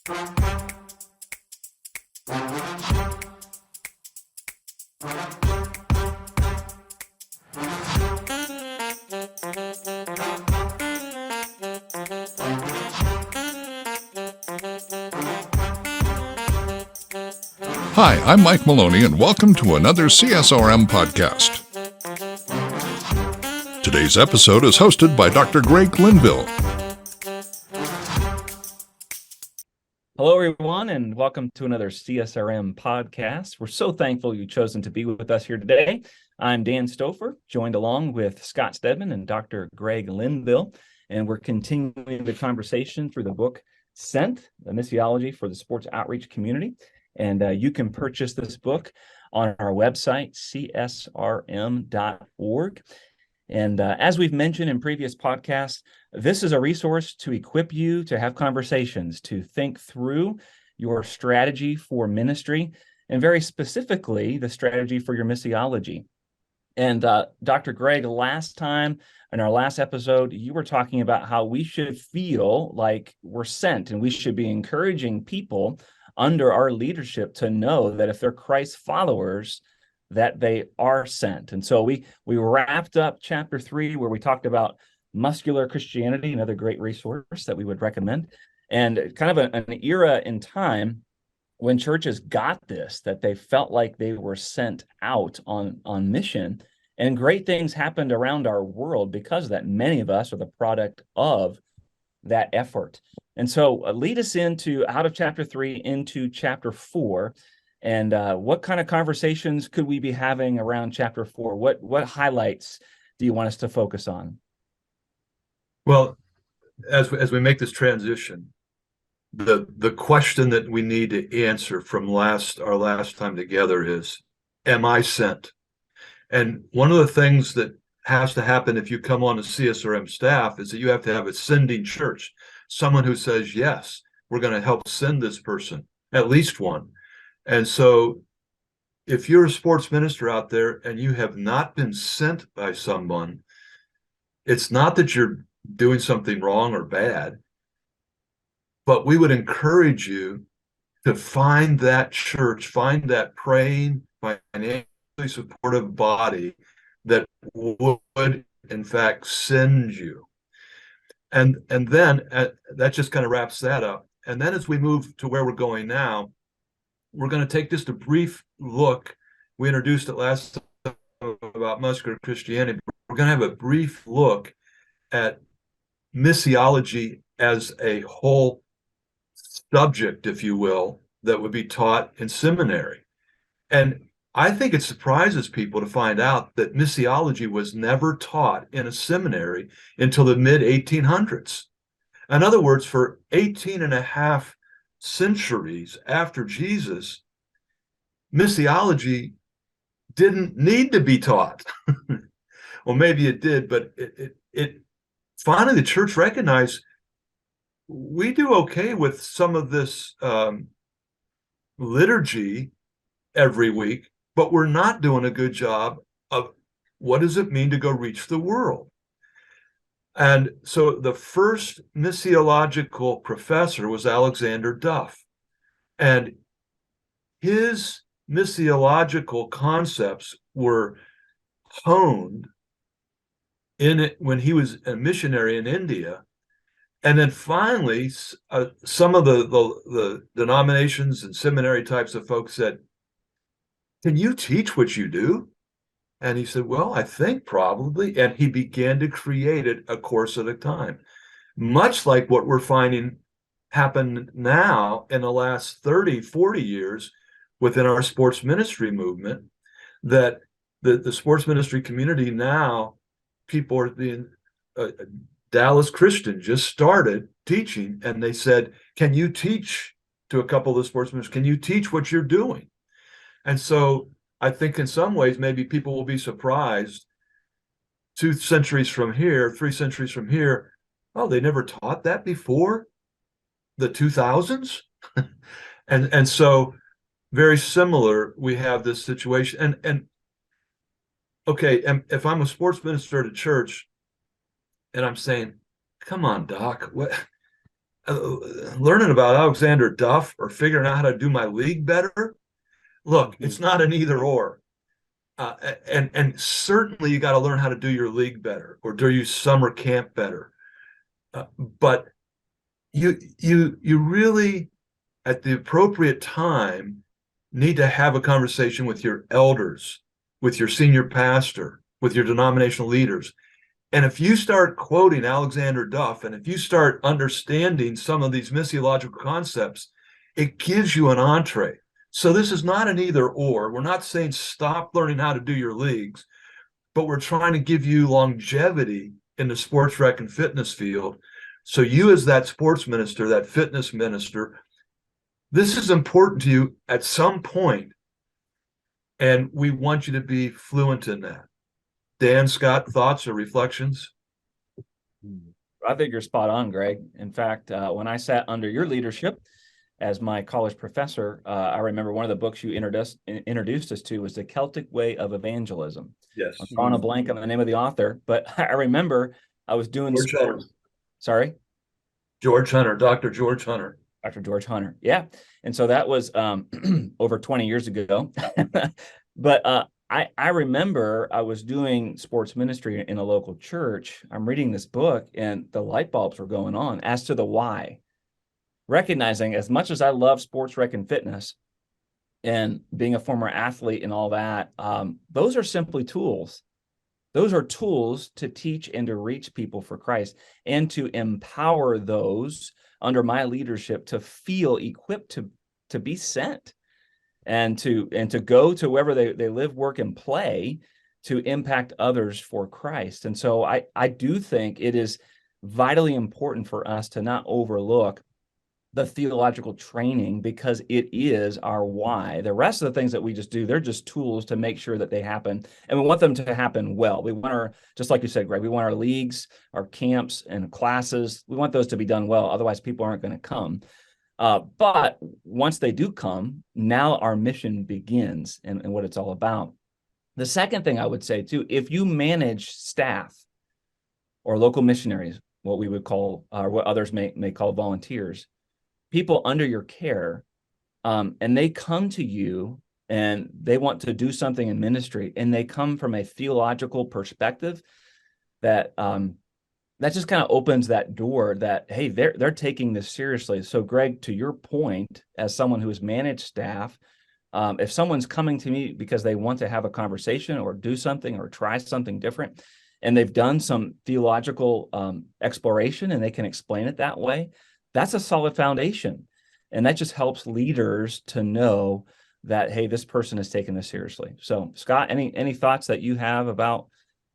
Hi, I'm Mike Maloney, and welcome to another CSRM podcast. Today's episode is hosted by Dr. Greg Linville. Hello, everyone, and welcome to another CSRM podcast. We're so thankful you've chosen to be with us here today. I'm Dan Stoffer, joined along with Scott Stedman and Dr. Greg Linville, and we're continuing the conversation through the book Sent, the Missiology for the Sports Outreach Community. And you can purchase this book on our website, csrm.org. And as we've mentioned in previous podcasts, this is a resource to equip you to have conversations, to think through your strategy for ministry, and very specifically, the strategy for your missiology. And Dr. Greg, last time in our last episode, you were talking about how we should feel like we're sent, and we should be encouraging people under our leadership to know that if they're Christ followers, that they are sent. And so we wrapped up chapter 3, where we talked about muscular Christianity, another great resource that we would recommend, and kind of an era in time when churches got this, that they felt like they were sent out on mission, and great things happened around our world because of that. Many of us are the product of that effort. And so lead us out of chapter 3 into chapter 4. And what kind of conversations could we be having around chapter 4? What highlights do you want us to focus on? Well, as we make this transition, the question that we need to answer from our last time together is, am I sent? And one of the things that has to happen if you come on the CSRM staff is that you have to have a sending church, someone who says, yes, we're going to help send this person, at least one. And so if you're a sports minister out there and you have not been sent by someone, it's not that you're doing something wrong or bad, but we would encourage you to find that church, find that praying, financially supportive body that would, in fact, send you. And then that just kind of wraps that up. And then as we move to where we're going now, we're going to take just a brief look. We introduced it last time about muscular Christianity. We're going to have a brief look at missiology as a whole subject, if you will, that would be taught in seminary. And I think it surprises people to find out that missiology was never taught in a seminary until the mid-1800s. In other words, for 18 and a half centuries after Jesus, missiology didn't need to be taught. Well, maybe it did, but it finally the church recognized we do okay with some of this liturgy every week, but we're not doing a good job of what does it mean to go reach the world. And so the first missiological professor was Alexander Duff. And his missiological concepts were honed in it when he was a missionary in India. And then finally, some of the denominations and seminary types of folks said, can you teach what you do? And he said, well, I think probably. And he began to create it a course at a time, much like what we're finding happen now in the last 30, 40 years within our sports ministry movement, that the sports ministry community now, people are being, Dallas Christian just started teaching, and they said, can you teach to a couple of the sports ministers, can you teach what you're doing? And so I think in some ways, maybe people will be surprised 2 centuries from here, 3 centuries from here. Oh, they never taught that before the 2000s. and so very similar, we have this situation. And okay, and if I'm a sports minister at a church and I'm saying, come on, Doc, what learning about Alexander Duff or figuring out how to do my league better. Look, it's not an either or. And certainly you got to learn how to do your league better or do your summer camp better. But you really, at the appropriate time, need to have a conversation with your elders, with your senior pastor, with your denominational leaders. And if you start quoting Alexander Duff, and if you start understanding some of these missiological concepts, it gives you an entree. So this is not an either or. We're not saying stop learning how to do your leagues, but we're trying to give you longevity in the sports rec and fitness field. So you, as that sports minister, that fitness minister, this is important to you at some point, and we want you to be fluent in that. Dan, Scott, thoughts or reflections? I think you're spot on, Greg. In fact, when I sat under your leadership as my college professor, I remember one of the books you introduced us to was The Celtic Way of Evangelism. Yes. I'm drawing a blank on the name of the author, but I remember I was doing George Hunter. Sorry? George Hunter, Dr. George Hunter. Dr. George Hunter. Yeah. And so that was over 20 years ago. But I remember I was doing sports ministry in a local church. I'm reading this book and the light bulbs were going on as to the why. Recognizing as much as I love sports rec and fitness and being a former athlete and all that, those are simply tools. Those are tools to teach and to reach people for Christ and to empower those under my leadership to feel equipped to be sent and to go to wherever they live, work, and play to impact others for Christ. And so I do think it is vitally important for us to not overlook the theological training because it is our why. The rest of the things that we just do, they're just tools to make sure that they happen. And we want them to happen well. We want our, just like you said, Greg, we want our leagues, our camps and classes, we want those to be done well. Otherwise, people aren't going to come. But once they do come, now our mission begins and what it's all about. The second thing I would say too, if you manage staff or local missionaries, what we would call, or what others may call volunteers, people under your care, and they come to you and they want to do something in ministry, and they come from a theological perspective that that just kind of opens that door that, hey, they're taking this seriously. So Greg, to your point, as someone who has managed staff, if someone's coming to me because they want to have a conversation or do something or try something different, and they've done some theological exploration and they can explain it that way, that's a solid foundation. And that just helps leaders to know that, hey, this person is taking this seriously. So Scott, any thoughts that you have about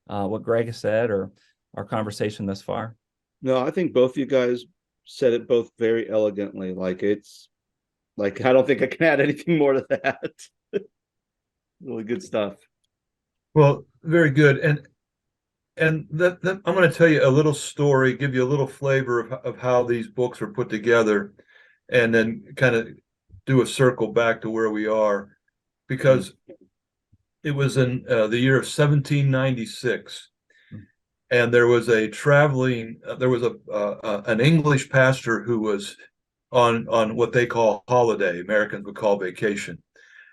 what Greg has said or our conversation thus far? No, I think both you guys said it both very elegantly. Like it's like, I don't think I can add anything more to that. Really good stuff. Well, very good. And that I'm going to tell you a little story, give you a little flavor of how these books are put together, and then kind of do a circle back to where we are, because it was in the year of 1796, and there was a an English pastor who was on what they call holiday, Americans would call vacation,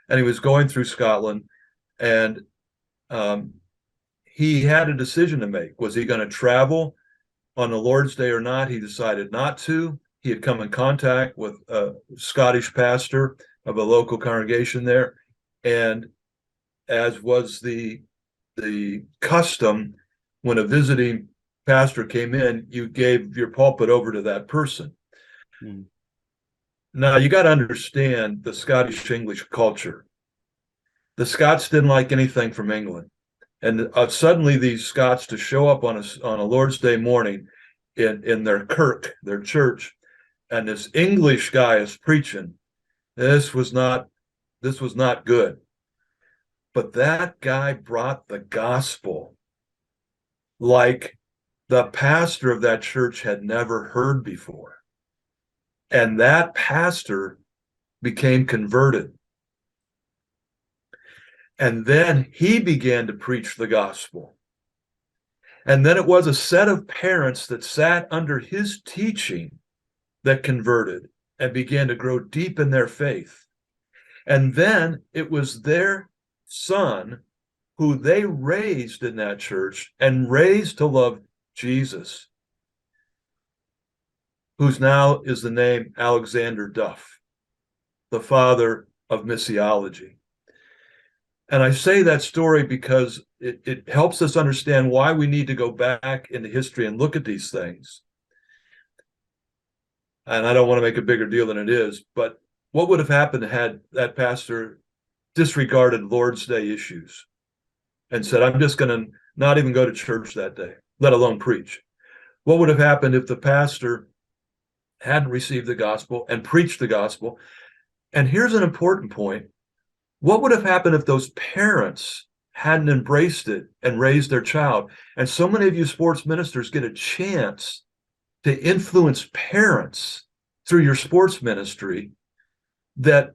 and he was going through Scotland, and he had a decision to make. Was he going to travel on the Lord's Day or not? He decided not to. He had come in contact with a Scottish pastor of a local congregation there, and as was the custom, when a visiting pastor came in, you gave your pulpit over to that person. Now, you got to understand the Scottish-English culture. The Scots didn't like anything from England. And suddenly these Scots to show up on a Lord's Day morning in their kirk, their church, and this English guy is preaching. This was not good. But that guy brought the gospel like the pastor of that church had never heard before. And that pastor became converted. And then he began to preach the gospel. And then it was a set of parents that sat under his teaching that converted and began to grow deep in their faith. And then it was their son who they raised in that church and raised to love Jesus, whose now is the name Alexander Duff, the father of missiology. And I say that story because it helps us understand why we need to go back into history and look at these things. And I don't want to make a bigger deal than it is, but what would have happened had that pastor disregarded Lord's Day issues and said, I'm just going to not even go to church that day, let alone preach? What would have happened if the pastor hadn't received the gospel and preached the gospel? And here's an important point. What would have happened if those parents hadn't embraced it and raised their child? And so many of you sports ministers get a chance to influence parents through your sports ministry that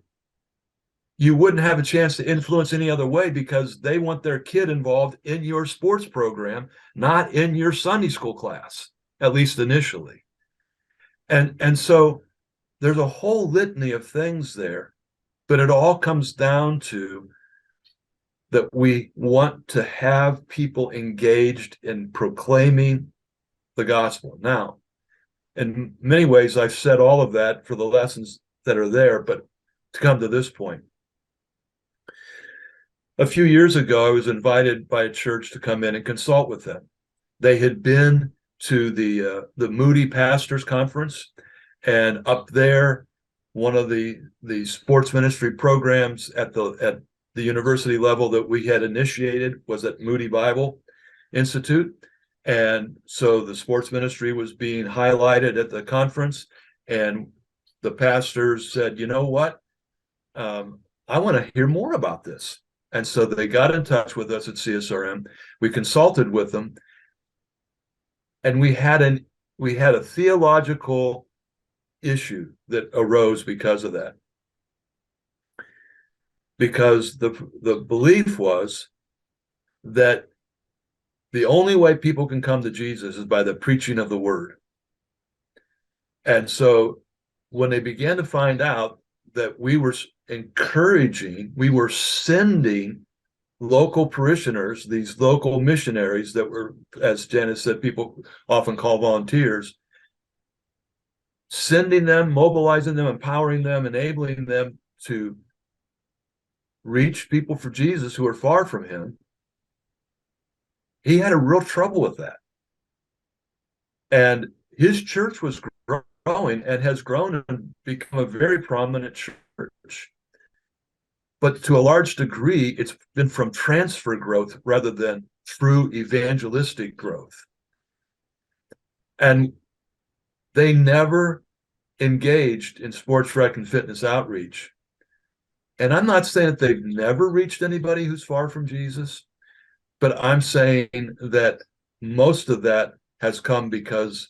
you wouldn't have a chance to influence any other way, because they want their kid involved in your sports program, not in your Sunday school class, at least initially. And so there's a whole litany of things there, but it all comes down to that we want to have people engaged in proclaiming the gospel. Now, in many ways, I've said all of that for the lessons that are there, but to come to this point, a few years ago, I was invited by a church to come in and consult with them. They had been to the Moody Pastors Conference, and up there, one of the sports ministry programs at the university level that we had initiated was at Moody Bible Institute. And so the sports ministry was being highlighted at the conference, and the pastors said, you know what? I want to hear more about this. And so they got in touch with us at CSRM. We consulted with them, and we had a theological issue that arose because of that. Because the belief was that the only way people can come to Jesus is by the preaching of the word. And so when they began to find out that we were sending local parishioners, these local missionaries that were, as Janice said, people often call volunteers, sending them, mobilizing them, empowering them, enabling them to reach people for Jesus who are far from him, he had a real trouble with that. And his church was growing and has grown and become a very prominent church. But to a large degree, it's been from transfer growth rather than true evangelistic growth. And they never engaged in sports rec and fitness outreach. And I'm not saying that they've never reached anybody who's far from Jesus, but I'm saying that most of that has come because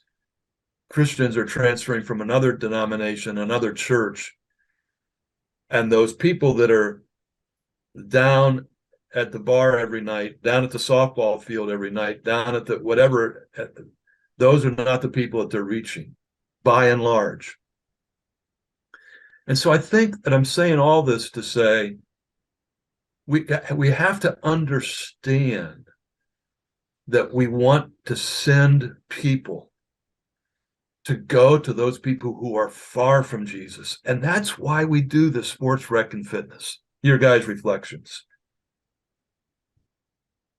Christians are transferring from another denomination, another church, and those people that are down at the bar every night, down at the softball field every night, down at the whatever, those are not the people that they're reaching, by and large. And so I think that I'm saying all this to say we have to understand that we want to send people to go to those people who are far from Jesus. And that's why we do the sports rec and fitness. Your guys' reflections.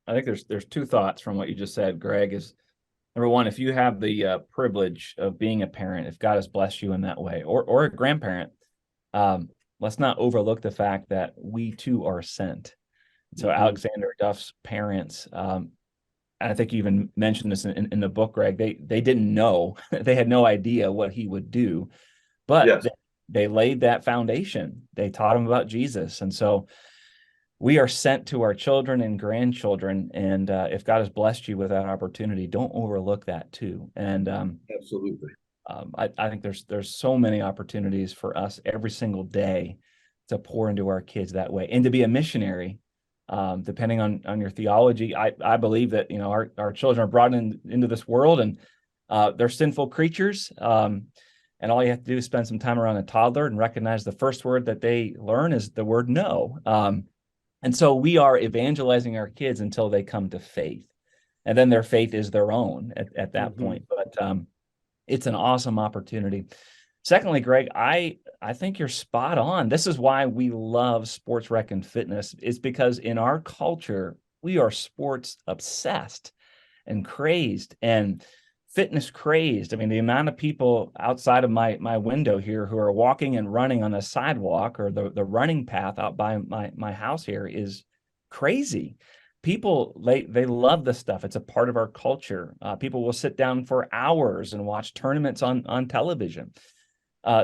I think there's two thoughts from what you just said, Greg. Is number one, if you have the privilege of being a parent, if God has blessed you in that way, or a grandparent, let's not overlook the fact that we too are sent. So Alexander Duff's parents, and I think you even mentioned this in the book, Greg, they didn't know, they had no idea what he would do, but Yes. they laid that foundation. They taught him about Jesus. And so we are sent to our children and grandchildren. And if God has blessed you with that opportunity, don't overlook that too. And Absolutely. I think there's so many opportunities for us every single day to pour into our kids that way and to be a missionary. Depending on your theology, I believe that our children are brought into this world, and they're sinful creatures, and And all you have to do is spend some time around a toddler and recognize the first word that they learn is the word no. And so we are evangelizing our kids until they come to faith. And then their faith is their own at that point. But it's an awesome opportunity. Secondly, Greg, I think you're spot on. This is why we love sports rec and fitness. It's because in our culture, we are sports obsessed and crazed and fitness crazed. I mean, the amount of people outside of my window here who are walking and running on the sidewalk or the running path out by my house here is crazy. People, they love this stuff. It's a part of our culture. People will sit down for hours and watch tournaments on television.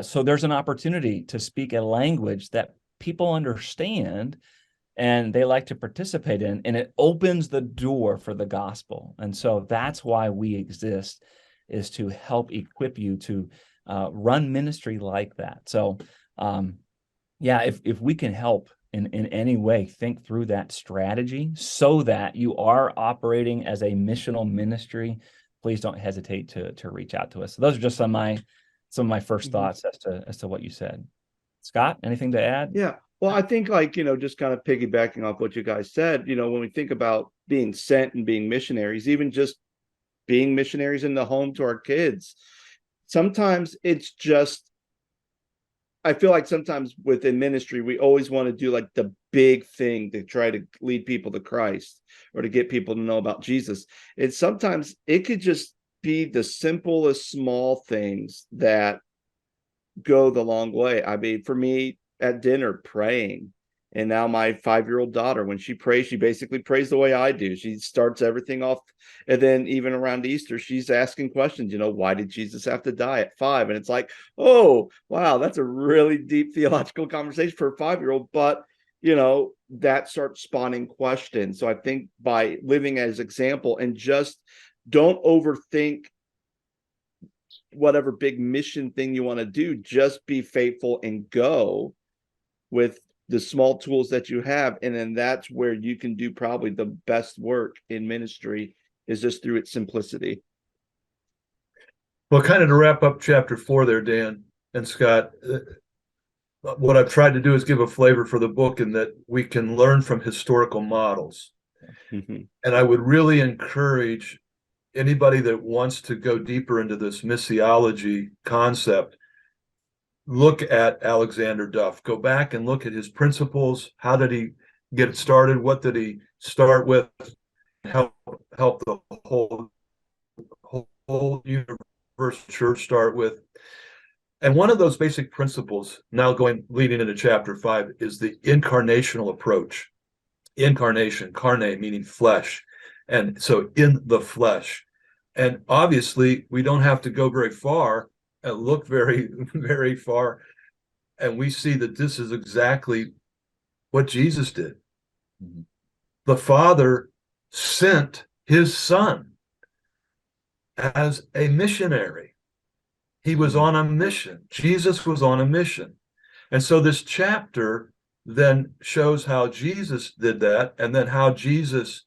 So there's an opportunity to speak a language that people understand and they like to participate in, and it opens the door for the gospel. And so that's why we exist, is to help equip you to run ministry like that. So yeah, if we can help in any way, think through that strategy so that you are operating as a missional ministry, please don't hesitate to reach out to us. So those are just some of my first thoughts as to what you said. Scott, anything to add? Yeah. Well, I think just kind of piggybacking off what you guys said, when we think about being sent and being missionaries, even just being missionaries in the home to our kids, sometimes it's just, I feel like sometimes within ministry, we always want to do like the big thing to try to lead people to Christ or to get people to know about Jesus. And sometimes it could just be the simplest small things that go the long way. I mean, for me, at dinner, praying. And now my 5-year-old daughter, when she prays, she basically prays the way I do. She starts everything off. And then even around Easter, she's asking questions, why did Jesus have to die at 5? And it's like, oh, wow, that's a really deep theological conversation for a 5-year-old. But, that starts spawning questions. So I think by living as example and just don't overthink whatever big mission thing you want to do, just be faithful and go with the small tools that you have. And then that's where you can do probably the best work in ministry, is just through its simplicity. Well, kind of to wrap up chapter 4 there, Dan and Scott, what I've tried to do is give a flavor for the book in that we can learn from historical models. And I would really encourage anybody that wants to go deeper into this missiology concept, look at Alexander Duff. Go back and look at his principles. How did he get started? What did he start with? Help the whole universal church start with. And one of those basic principles, now leading into chapter 5, is the incarnational approach. Incarnation, carne meaning flesh. And so in the flesh. And obviously, we don't have to go very far and look very, very far. And we see that this is exactly what Jesus did. The Father sent his Son as a missionary. He was on a mission. Jesus was on a mission. And so this chapter then shows how Jesus did that, and then how Jesus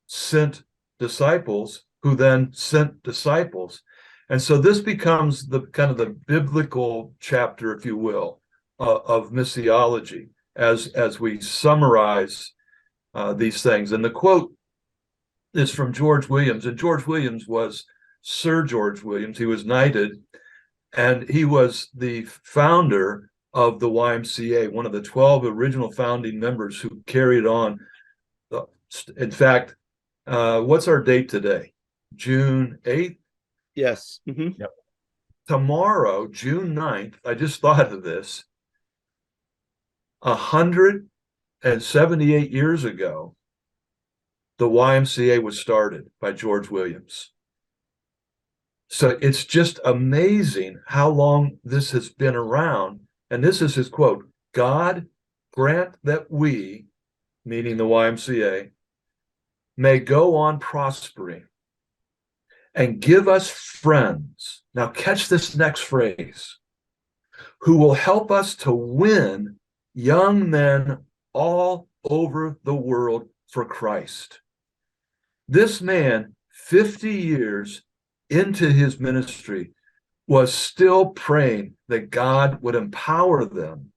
sent disciples who then sent disciples. And so this becomes the kind of the biblical chapter, if you will, of missiology as we summarize these things. And the quote is from George Williams, and George Williams was Sir George Williams. He was knighted, and he was the founder of the YMCA, one of the 12 original founding members who carried on. In fact, what's our date today? June 8th? Yes. Yep. Tomorrow, June 9th, I just thought of this, 178 years ago, the YMCA was started by George Williams. So it's just amazing how long this has been around. And this is his quote: "God grant that we," meaning the YMCA, "may go on prospering and give us friends." Now catch this next phrase: "who will help us to win young men all over the world for Christ." This man, 50 years into his ministry, was still praying that God would empower them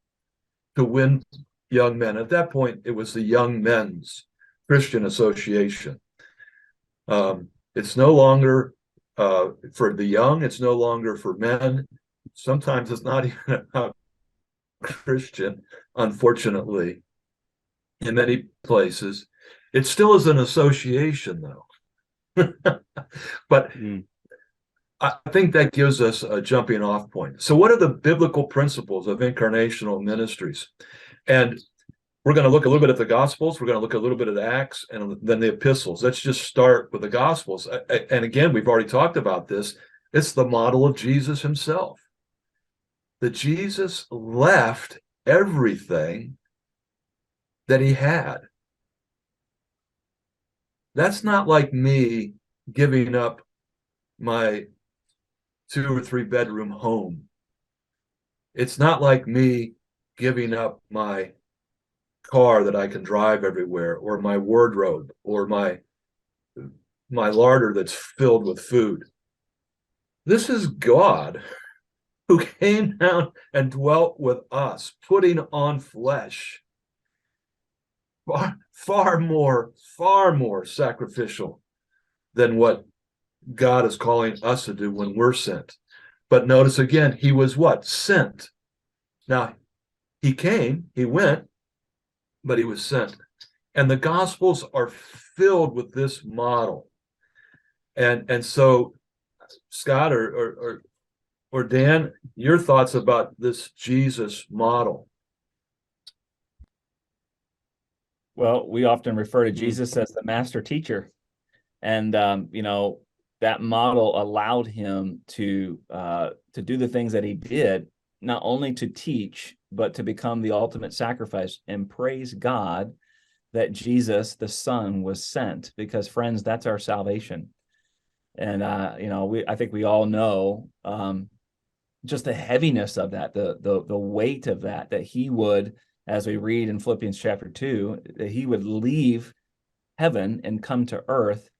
to win young men. At that point, it was the Young Men's Christian Association. It's no longer for the young, it's no longer for men. Sometimes it's not even about Christian, unfortunately, in many places. It still is an association, though. But I think that gives us a jumping off point. So what are the biblical principles of incarnational ministries? And we're going to look a little bit at the Gospels. We're going to look a little bit at Acts and then the epistles. Let's just start with the Gospels. And again, we've already talked about this. It's the model of Jesus himself. That Jesus left everything that he had. That's not like me giving up my 2 or 3 bedroom home. It's not like me giving up my car that I can drive everywhere, or my wardrobe, or my larder that's filled with food. This is God who came down and dwelt with us, putting on flesh. Far more sacrificial than what God is calling us to do when we're sent. But notice again, he was what? Sent. Now, he came, he went, but he was sent. And the Gospels are filled with this model. And so, Scott or Dan, your thoughts about this Jesus model? Well, we often refer to Jesus as the master teacher. And, that model allowed him to do the things that he did, not only to teach, but to become the ultimate sacrifice. And praise God that Jesus, the Son, was sent, because, friends, that's our salvation. And, I think we all know just the heaviness of that, the weight of that he would, as we read in Philippians chapter 2, that he would leave heaven and come to earth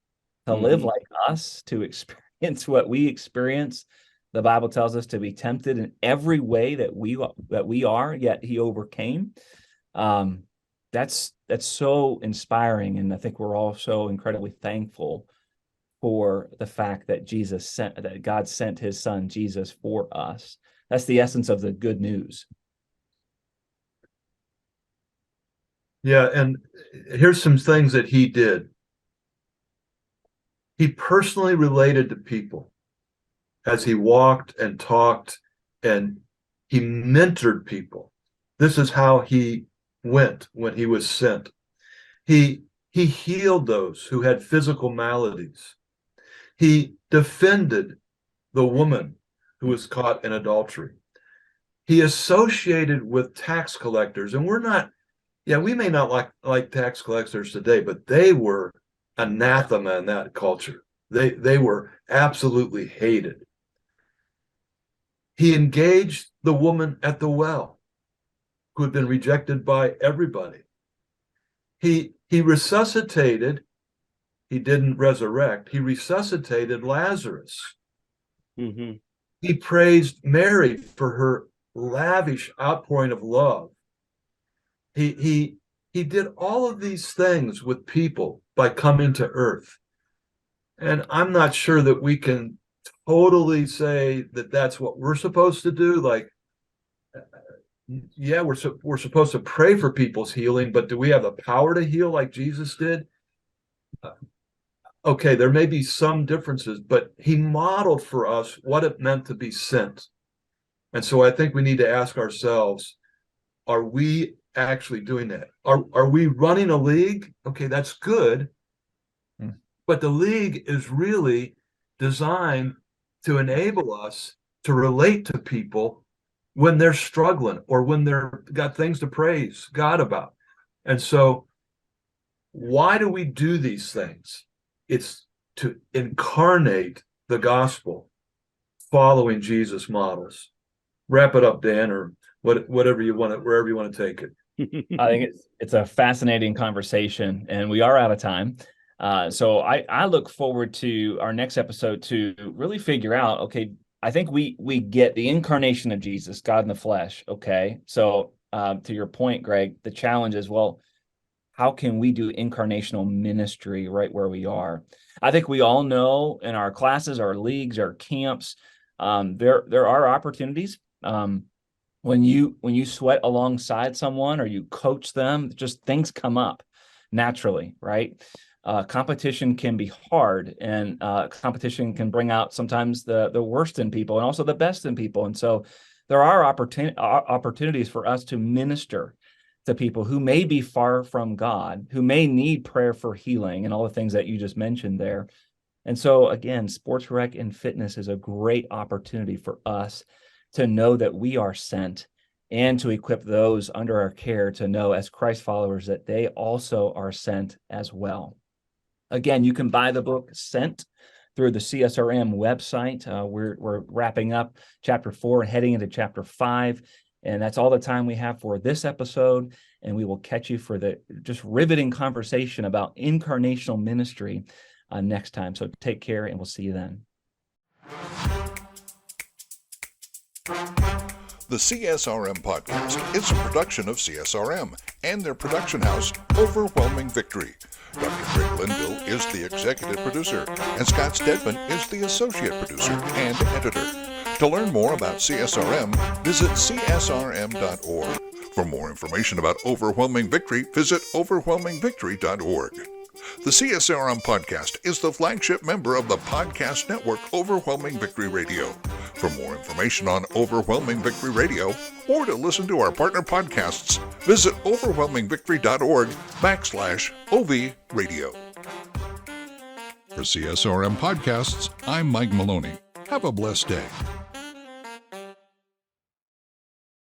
to live like us, to experience what we experience. The Bible tells us to be tempted in every way that we are, yet he overcame. That's so inspiring, and I think we're all so incredibly thankful for the fact that that God sent his son Jesus for us. That's the essence of the good news. Yeah, and here's some things that he did. He personally related to people as he walked and talked, and he mentored people. This is how he went when he was sent. He healed those who had physical maladies. He defended the woman who was caught in adultery. He associated with tax collectors, and we may not like tax collectors today, but they were anathema in that culture. They were absolutely hated. He engaged the woman at the well, who had been rejected by everybody. He resuscitated. He didn't resurrect. He resuscitated Lazarus. He praised Mary for her lavish outpouring of love. He did all of these things with people by coming to earth. And I'm not sure that we can totally say that that's what we're supposed to do. Like, yeah, we're supposed to pray for people's healing, but do we have the power to heal like Jesus did? Okay, there may be some differences, but he modeled for us what it meant to be sent. And so I think we need to ask ourselves, are we actually doing that? Are we running a league? Okay, that's good. But the league is really designed to enable us to relate to people when they're struggling or when they're got things to praise God about. And so why do we do these things? It's to incarnate the gospel following Jesus' models. Wrap it up, Dan, or whatever you want, wherever you want to take it. I think it's a fascinating conversation, and we are out of time. So I look forward to our next episode to really figure out, okay, I think we get the incarnation of Jesus, God in the flesh. Okay. So to your point, Greg, the challenge is, well, how can we do incarnational ministry right where we are? I think we all know in our classes, our leagues, our camps, there are opportunities. When you sweat alongside someone or you coach them, just things come up naturally, right? Competition can be hard, and competition can bring out sometimes the worst in people and also the best in people. And so there are opportunities for us to minister to people who may be far from God, who may need prayer for healing and all the things that you just mentioned there. And so again, sports rec and fitness is a great opportunity for us to know that we are sent, and to equip those under our care to know as Christ followers that they also are sent as well. Again, you can buy the book Sent through the CSRM website. We're wrapping up chapter 4 and heading into chapter 5. And that's all the time we have for this episode. And we will catch you for the just riveting conversation about incarnational ministry next time. So take care, and we'll see you then. The CSRM podcast is a production of CSRM and their production house, Overwhelming Victory. Dr. Greg Linville is the executive producer, and Scott Stedman is the associate producer and editor. To learn more about CSRM, visit csrm.org. For more information about Overwhelming Victory, visit overwhelmingvictory.org. The CSRM podcast is the flagship member of the podcast network Overwhelming Victory Radio. For more information on Overwhelming Victory Radio, or to listen to our partner podcasts, visit overwhelmingvictory.org/OV Radio. For CSRM podcasts, I'm Mike Maloney. Have a blessed day.